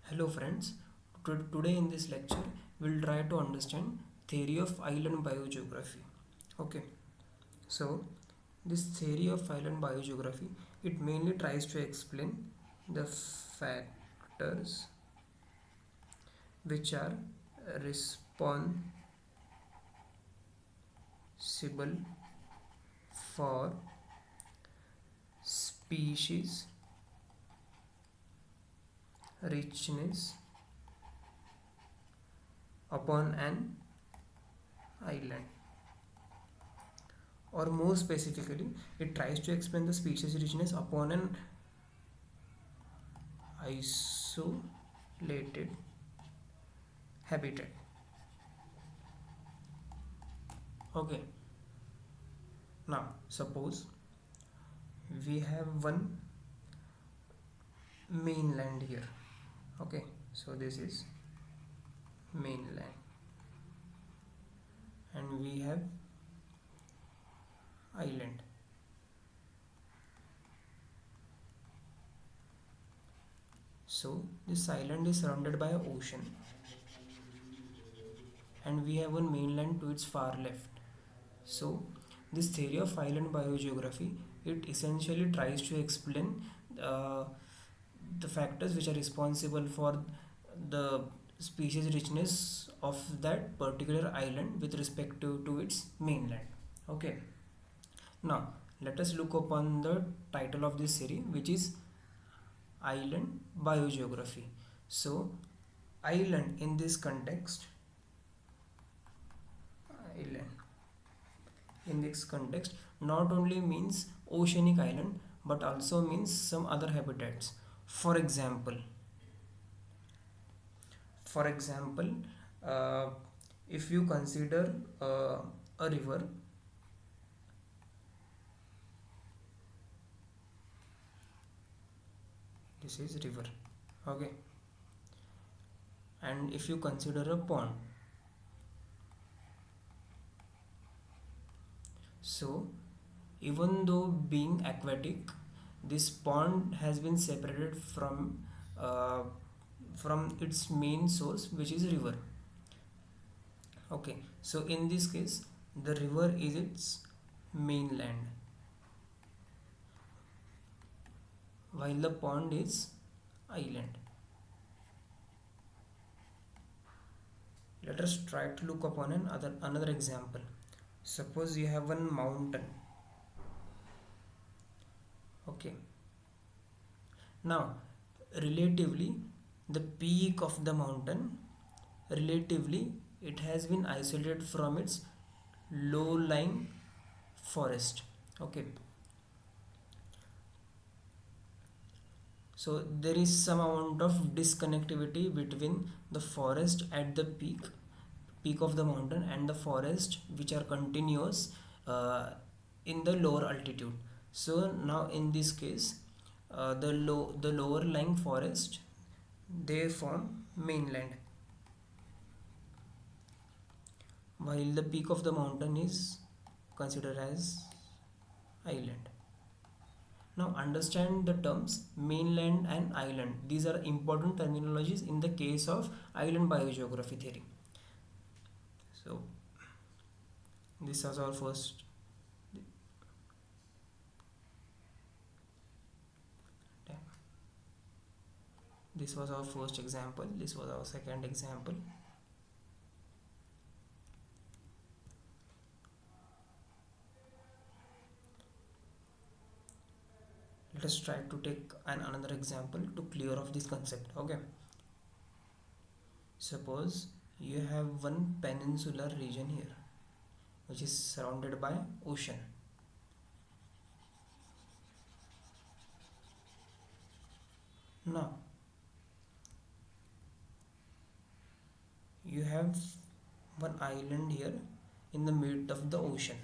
Hello friends, today in this lecture we'll try to understand theory of island biogeography. Okay, so this theory of island biogeography, it mainly tries to explain the factors which are responsible for species richness upon an island, or more specifically it tries to explain the species richness upon an isolated habitat. Okay, now suppose we have one mainland here. Okay, so this is mainland and we have island. So this island is surrounded by an ocean and we have one mainland to its far left. So this theory of island biogeography, it essentially tries to explain uh, the factors which are responsible for the species richness of that particular island with respect to its mainland. Okay, now let us look upon the title of this series, which is island biogeography. So island in this context, island in this context not only means oceanic island but also means some other habitats. For example, for example uh, if you consider a river, this is river. Okay, and if you consider a pond, so even though being aquatic, this pond has been separated uh, from its main source, which is river. Okay, so in this case the river is its mainland while the pond is island. Let us try to look upon another example. Suppose you have one mountain. Okay, now relatively the peak of the mountain, relatively it has been isolated from its low lying forest. Okay, so there is some amount of disconnectivity between the forest at the peak of the mountain and the forest which are continuous in the lower altitude. So now in this case the lower lying forest, they form mainland while the peak of the mountain is considered as island. Now understand the terms mainland and island. These are important terminologies in the case of island biogeography theory. So this was our first this was our first example. This was our second example. Let us try to take another example to clear off this concept. Okay, suppose you have one peninsular region here which is surrounded by ocean. Now you have one island here in the mid of the ocean.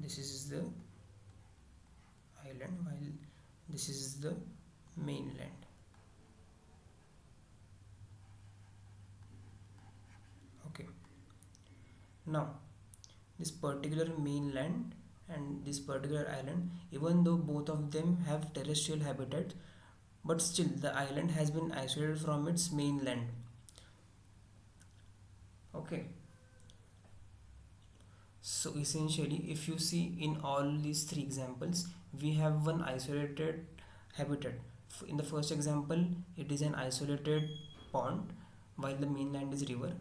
This is the island while this is the mainland. Okay, now this particular mainland and this particular island, even though both of them have terrestrial habitat, but still the island has been isolated from its mainland. Okay, so essentially if you see in all these three examples, we have one isolated habitat. In the first example, it is an isolated pond while the mainland is river.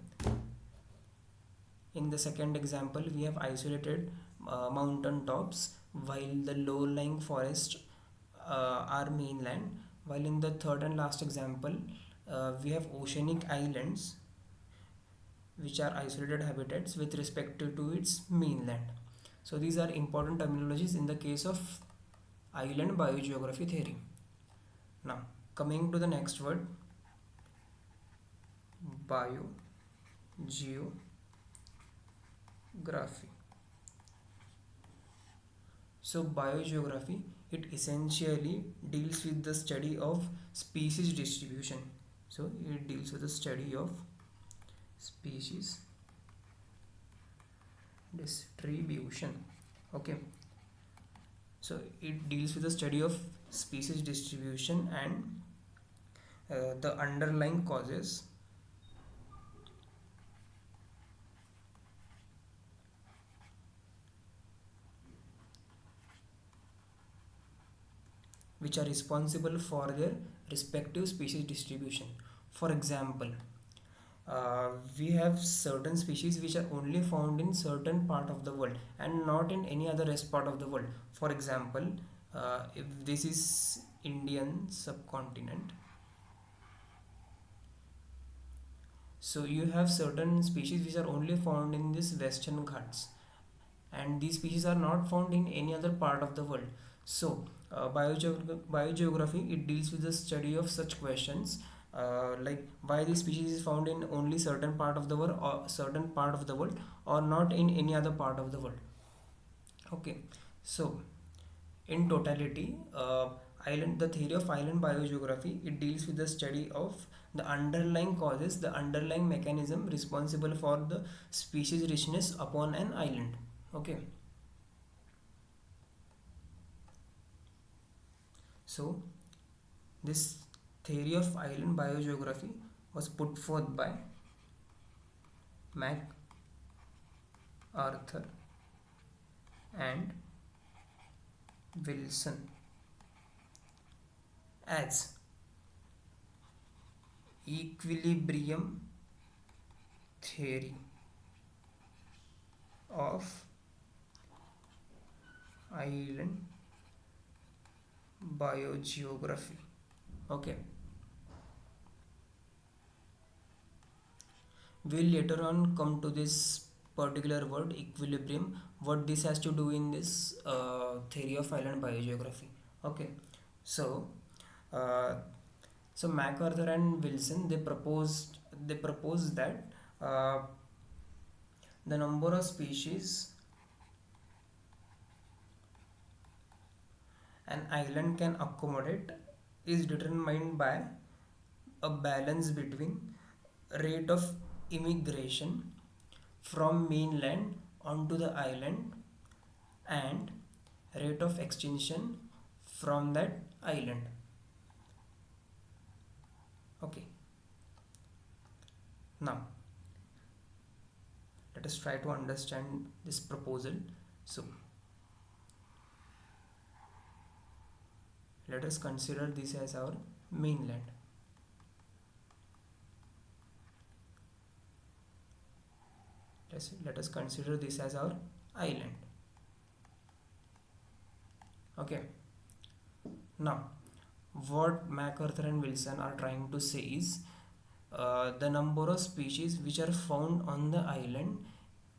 In the second example, we have isolated mountain tops while the low-lying forest are mainland. While in the third and last example, we have oceanic islands which are isolated habitats with respect to its mainland. So these are important terminologies in the case of island biogeography theory. Now coming to the next word, biogeography. So biogeography, it essentially deals with the study of species distribution. So it deals with the study of species distribution. Okay, so it deals with the study of species distribution and the underlying causes which are responsible for their respective species distribution. For example, we have certain species which are only found in certain part of the world and not in any other rest part of the world. For example, if this is Indian subcontinent, so you have certain species which are only found in this Western Ghats, and these species are not found in any other part of the world. So biogeography, it deals with the study of such questions, like why this species is found in only certain part of the world or not in any other part of the world. Okay, so in totality, the theory of island biogeography, it deals with the study of the underlying causes, the underlying mechanism responsible for the species richness upon an island. Okay, so this theory of island biogeography was put forth by MacArthur and Wilson as equilibrium theory of island biogeography. Okay, we'll later on come to this particular word equilibrium, what this has to do in this theory of island biogeography. Okay, so uh, so MacArthur and Wilson, they proposed that uh, the number of species an island can accommodate is determined by a balance between rate of immigration from mainland onto the island and rate of extinction from that island. Okay, now let us try to understand this proposal. So let us consider this as our mainland. Let us consider this as our island. Okay, now what MacArthur and Wilson are trying to say is the number of species which are found on the island,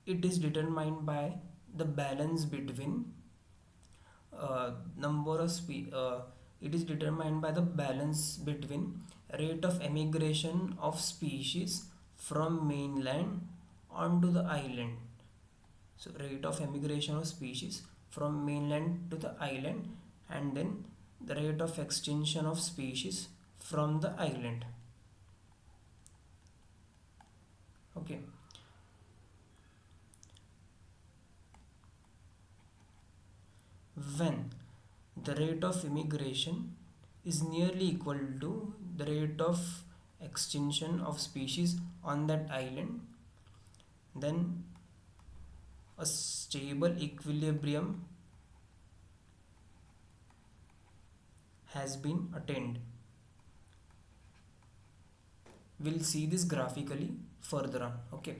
it is determined by the balance between number of it is determined by the balance between rate of emigration of species from mainland onto the island. So rate of emigration of species from mainland to the island, and then the rate of extinction of species from the island. Okay, when the rate of immigration is nearly equal to the rate of extinction of species on that island, then a stable equilibrium has been attained. We'll see this graphically further on. Okay.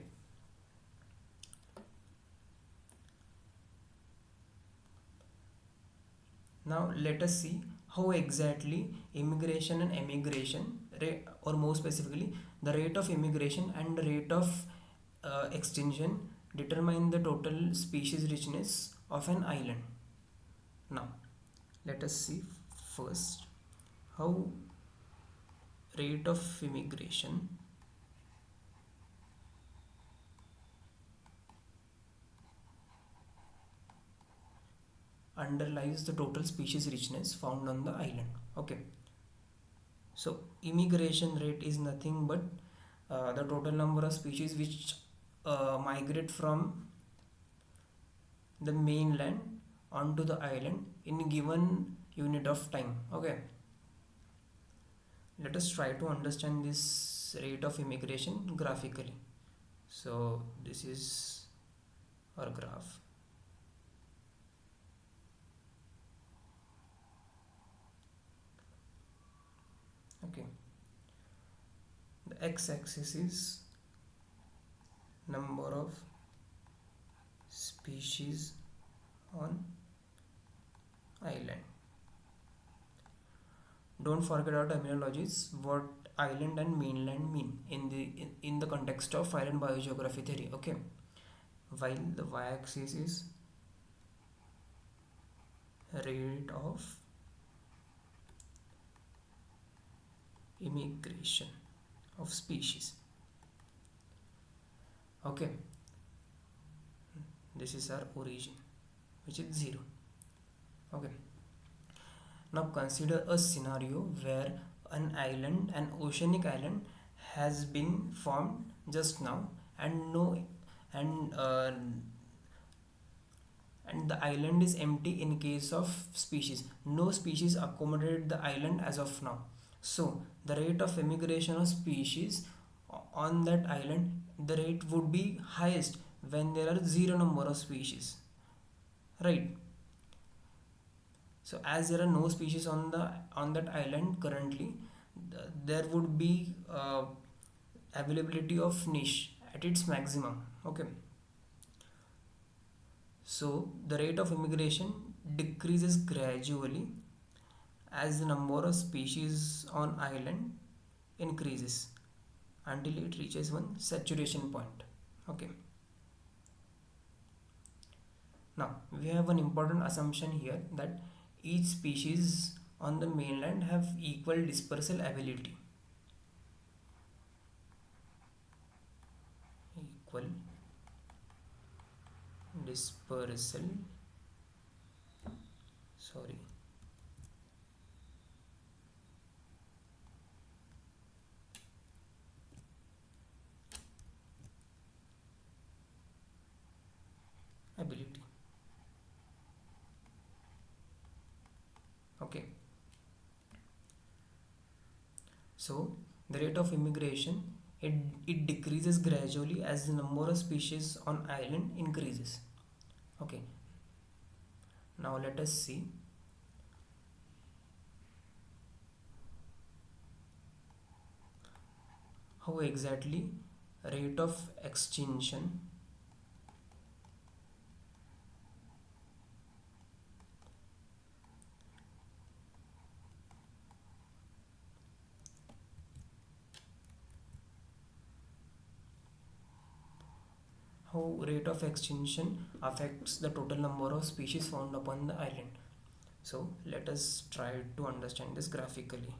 Now let us see how exactly immigration and emigration, or more specifically, the rate of immigration and the rate of extinction determine the total species richness of an island. Now let us see first how rate of immigration underlies the total species richness found on the island. Okay, so immigration rate is nothing but the total number of species which migrate from the mainland onto the island in a given unit of time. Okay, let us try to understand this rate of immigration graphically. So this is our graph. Okay, the x-axis is number of species on island. Don't forget our terminologies, what island and mainland mean in the context of island biogeography theory. Okay, while the y-axis is rate of immigration of species. Okay, this is our origin, which is 0. Okay, now consider a scenario where an oceanic island has been formed just now, and and uh, and the island is empty in case of species. No species accommodate the island as of now. So the rate of immigration of species on that island, the rate would be highest when there are zero number of species, right? So as there are no species on that island currently, there would be availability of niche at its maximum. Okay, so the rate of immigration decreases gradually as the number of species on island increases until it reaches one saturation point. Okay, now we have one important assumption here, that each species on the mainland have equal dispersal ability. Equal dispersal, sorry, ability. Okay, so the rate of immigration, it decreases gradually as the number of species on island increases. Okay, now let us see how exactly rate of extinction how rate of extinction affects the total number of species found upon the island. So let us try to understand this graphically.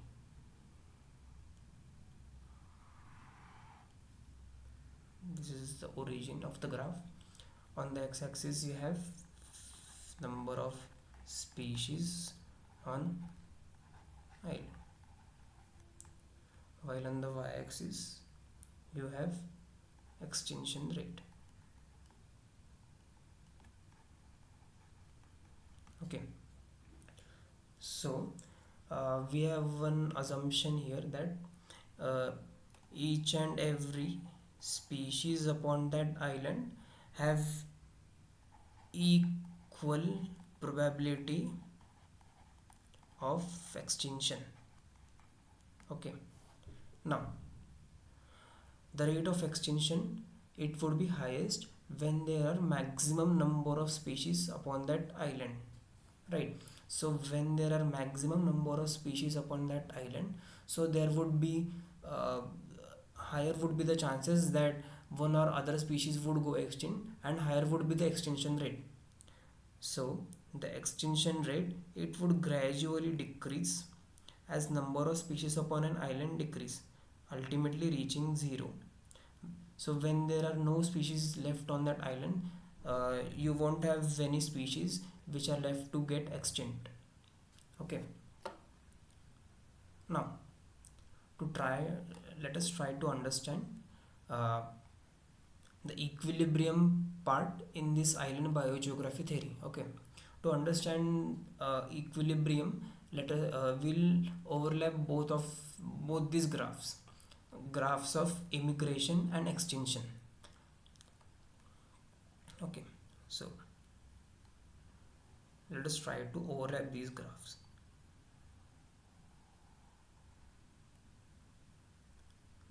This is the origin of the graph. On the x-axis you have number of species on island, while on the y-axis you have extinction rate. Okay, So we have one assumption here that uh, each and every species upon that island have equal probability of extinction. Okay, now the rate of extinction, it would be highest when there are maximum number of species upon that island, right? So when there are maximum number of species upon that island, so there would be uh, higher would be the chances that one or other species would go extinct, and higher would be the extinction rate. So the extinction rate, it would gradually decrease as number of species upon an island decrease, ultimately reaching zero. So when there are no species left on that island, you won't have any species which are left to get extinct. Okay. Now to try, let us try to understand uh, the equilibrium part in this island biogeography theory. Okay. To understand equilibrium, let us will overlap both these graphs of immigration and extinction. Okay, so let us try to overlap these graphs.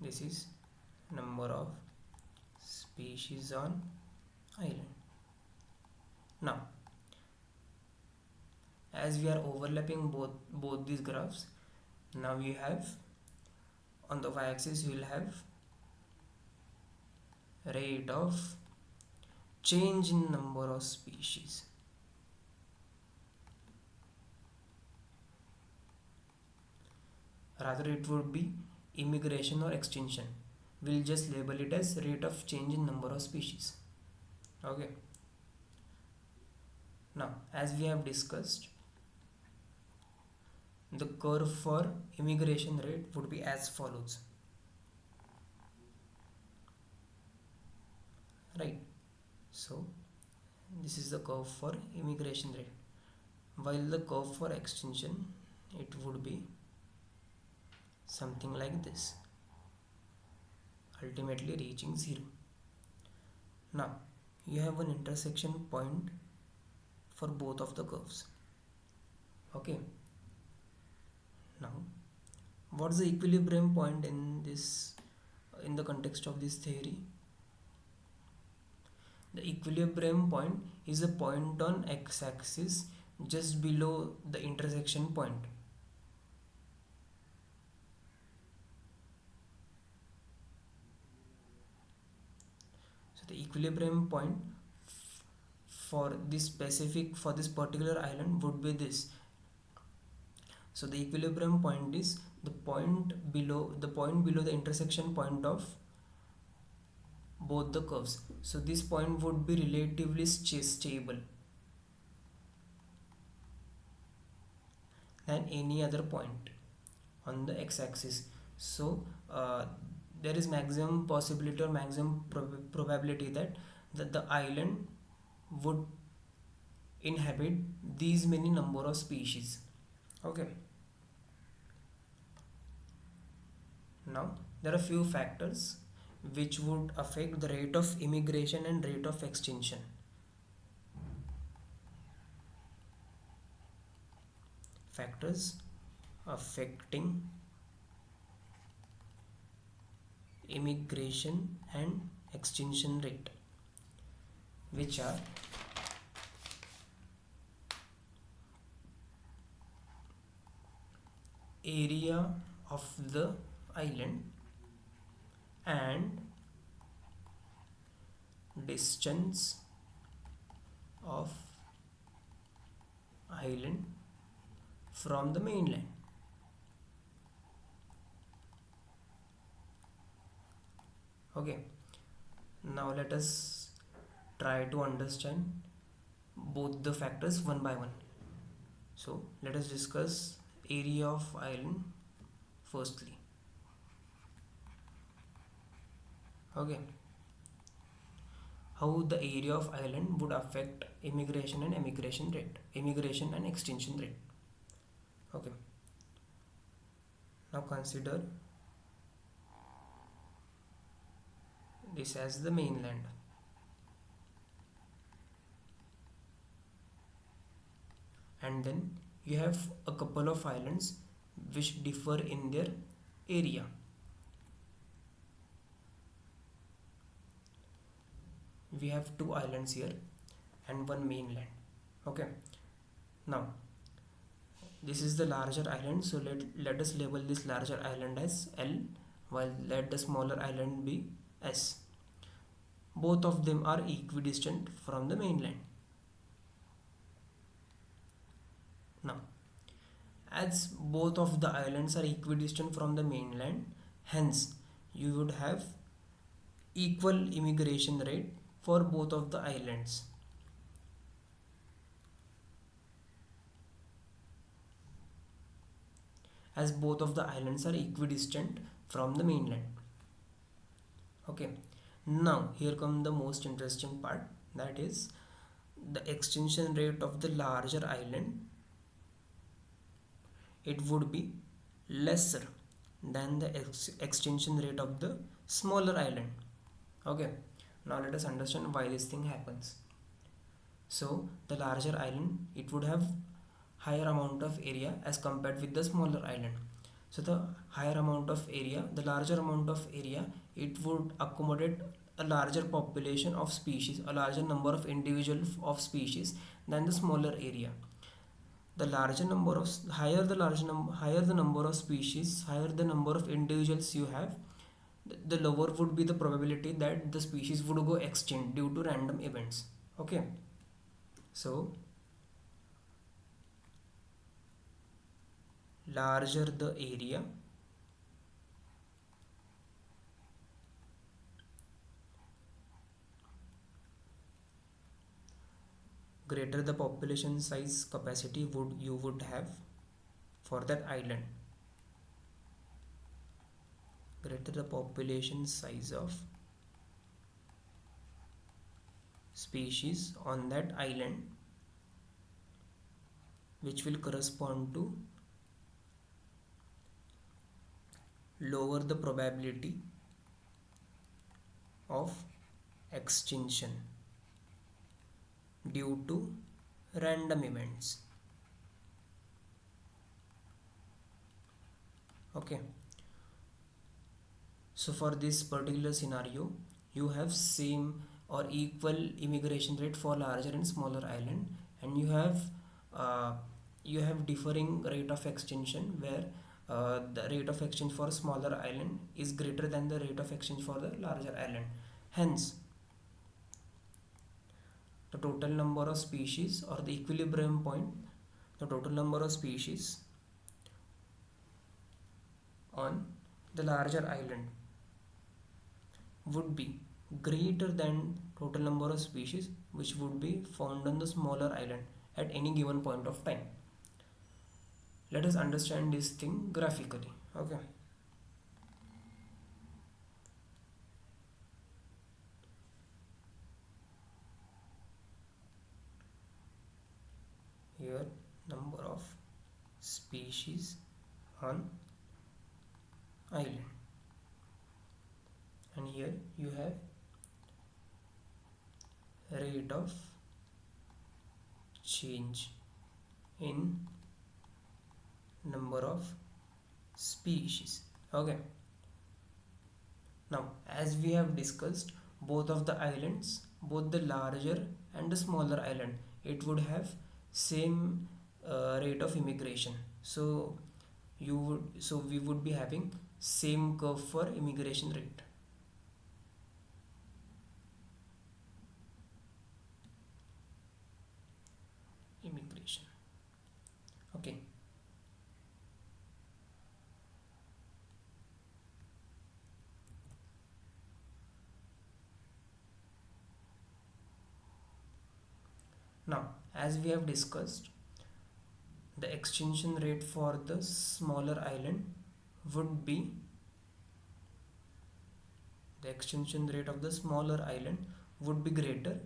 This is number of species on island. Now as we are overlapping both these graphs, now we have on the y-axis we will have rate of change in number of species. Rather it would be immigration or extinction. We'll just label it as rate of change in number of species. Okay. Now as we have discussed, the curve for immigration rate would be as follows, right? So this is the curve for immigration rate, while the curve for extinction, it would be something like this, ultimately reaching zero. Now you have an intersection point for both of the curves. Okay, now what's the equilibrium point in the context of this theory? The equilibrium point is a point on x-axis just below the intersection point. So the equilibrium point for this particular island would be this. So the equilibrium point is the point below the intersection point of both the curves. So this point would be relatively stable than any other point on the x-axis. So there is maximum possibility or maximum probability that the island would inhabit these many number of species. Okay. Now there are few factors which would affect the rate of immigration and rate of extinction. Factors affecting immigration and extinction rate, which are area of the island and distance of island from the mainland. Okay, now let us try to understand both the factors one by one. So let us discuss area of island firstly. Okay, how the area of island would affect immigration and extinction rate. Okay, now consider this as the mainland, and then you have a couple of islands which differ in their area. We have two islands here and one mainland. Okay, now this is the larger island, so let us label this larger island as L, while let the smaller island be S. Both of them are equidistant from the mainland. Now, as both of the islands are equidistant from the mainland, hence you would have equal immigration rate for both of the islands. As both of the islands are equidistant from the mainland. Okay, now here comes the most interesting part, that is the extinction rate of the larger island. It would be lesser than the extinction rate of the smaller island. Okay, now let us understand why this thing happens. So the larger island, it would have higher amount of area as compared with the smaller island. So the higher amount of area, the larger amount of area, it would accommodate a larger population of species, a larger number of individuals of species than the smaller area. The larger number of higher the large number higher the number of species, higher the number of individuals you have, the lower would be the probability that the species would go extinct due to random events. Okay, so larger the area, greater the population size capacity you would have for that island. Greater the population size of species on that island, which will correspond to lower the probability of extinction due to random events. Okay, so for this particular scenario, you have same or equal immigration rate for larger and smaller island, and uh, you have differing rate of extinction, where the rate of extinction for smaller island is greater than the rate of extinction for the larger island. Hence, the total number of species, or the equilibrium point, the total number of species on the larger island would be greater than total number of species which would be found on the smaller island at any given point of time. Let us understand this thing graphically. Okay, here number of species on island, and here you have rate of change in number of species. Okay, now as we have discussed, both of the islands, both the larger and the smaller island, it would have same rate of immigration. So we would be having same curve for immigration rate. Immigration. Okay, now as we have discussed, the extinction rate for the smaller island would be the extinction rate of the smaller island would be greater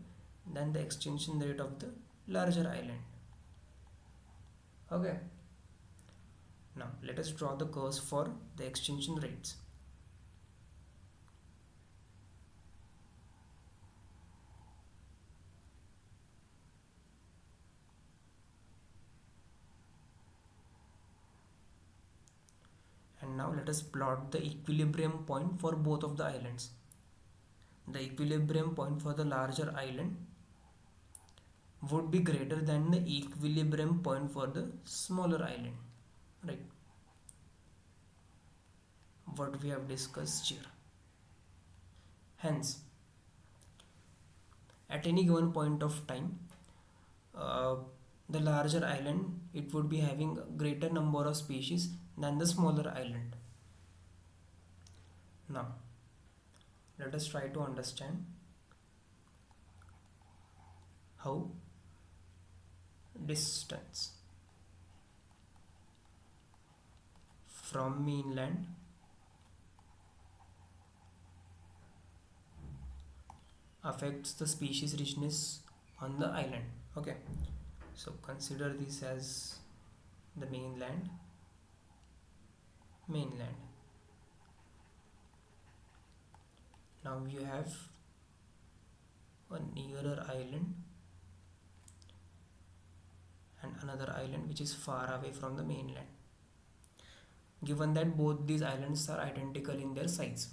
than the extinction rate of the larger island. Okay, Now let us draw the curves for the extinction rates. And now let us plot the equilibrium point for both of the islands. The equilibrium point for the larger island would be greater than the equilibrium point for the smaller island, right? What we have discussed here. Hence, at any given point of time, uh, the larger island, it would be having a greater number of species than the smaller island. Now let us try to understand how distance from mainland affects the species richness on the island. Okay, so consider this as the mainland. Now you have a nearer island and another island which is far away from the mainland. Given that both these islands are identical in their size,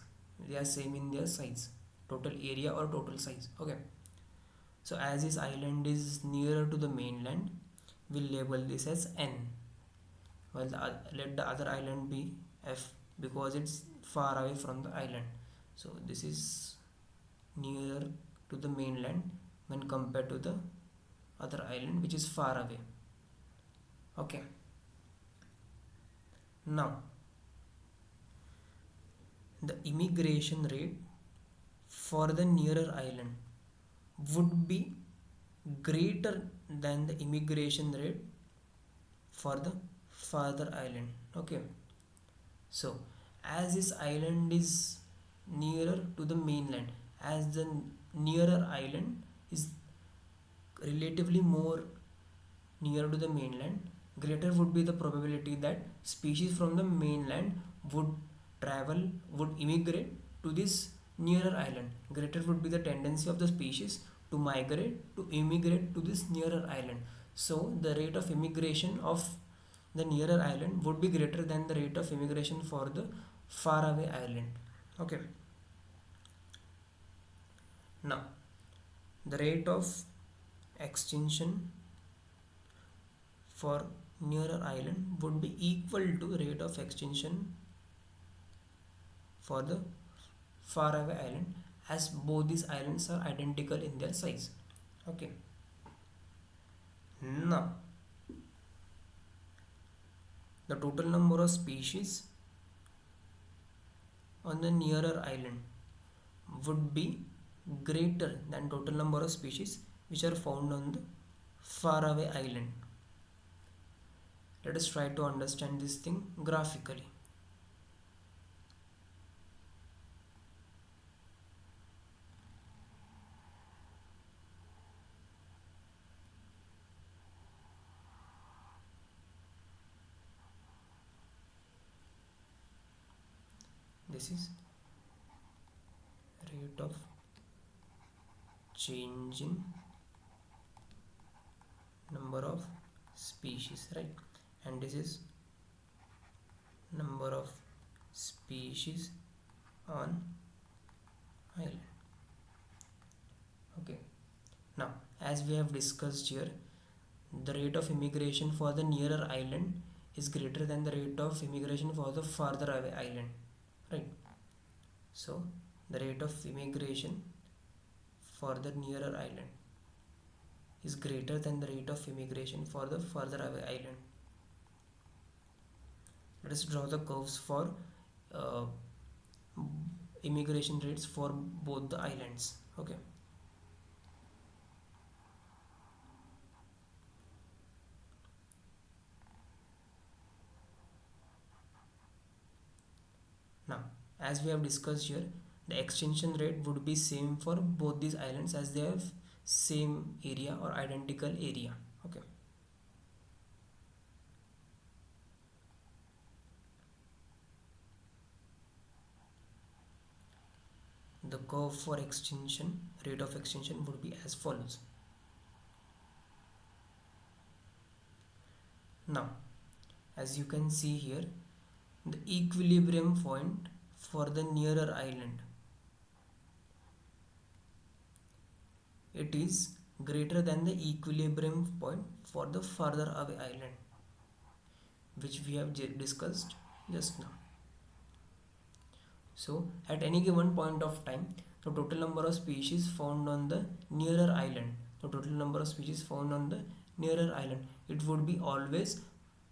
they are same in their size, total area or total size. Okay, so as this island is nearer to the mainland, we'll label this as N, while let the other island be F because it's far away from the island. So this is nearer to the mainland when compared to the other island which is far away. Okay, now the immigration rate for the nearer island would be greater than the immigration rate for the farther island. Okay, so as this island is nearer to the mainland, as the nearer island is relatively more near to the mainland, greater would be the probability that species from the mainland would would immigrate to this nearer island. Greater would be the tendency of the species to migrate, to immigrate to this nearer island. So the rate of immigration of the nearer island would be greater than the rate of immigration for the far away island. Okay, now the rate of extinction for nearer island would be equal to rate of extinction for the far away island, as both these islands are identical in their size. Okay, now the total number of species on the nearer island would be greater than total number of species which are found on the far away island. Let us try to understand this thing graphically. This is rate of change in number of species, right? And this is number of species on island. Okay, now as we have discussed here, the rate of immigration for the nearer island is greater than the rate of immigration for the farther away island, right? So the rate of immigration for the nearer island is greater than the rate of immigration for the further away island. Let us draw the curves for uh, immigration rates for both the islands. Okay, now as we have discussed here, the extinction rate would be same for both these islands as they have same area or identical area. Okay, the curve for extinction, rate of extinction would be as follows. Now, as you can see here, the equilibrium point for the nearer island, it is greater than the equilibrium point for the further away island, which we have discussed just now. So at any given point of time, the total number of species found on the nearer island, it would be always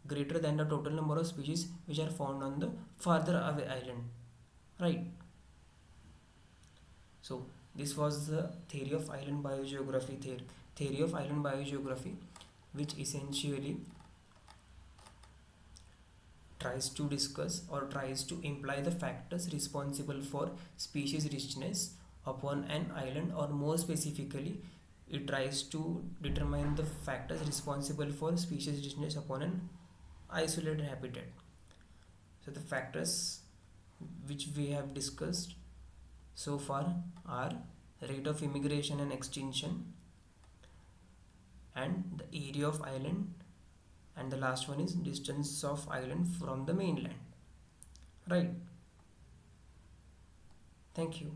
greater than the total number of species which are found on the farther away island, right? So this was the theory of island biogeography, which essentially tries to discuss or tries to imply the factors responsible for species richness upon an island, or more specifically, it tries to determine the factors responsible for species richness upon an isolated habitat. So the factors which we have discussed so far are rate of immigration and extinction, and the area of island, and the last one is distance of island from the mainland, right? Thank you.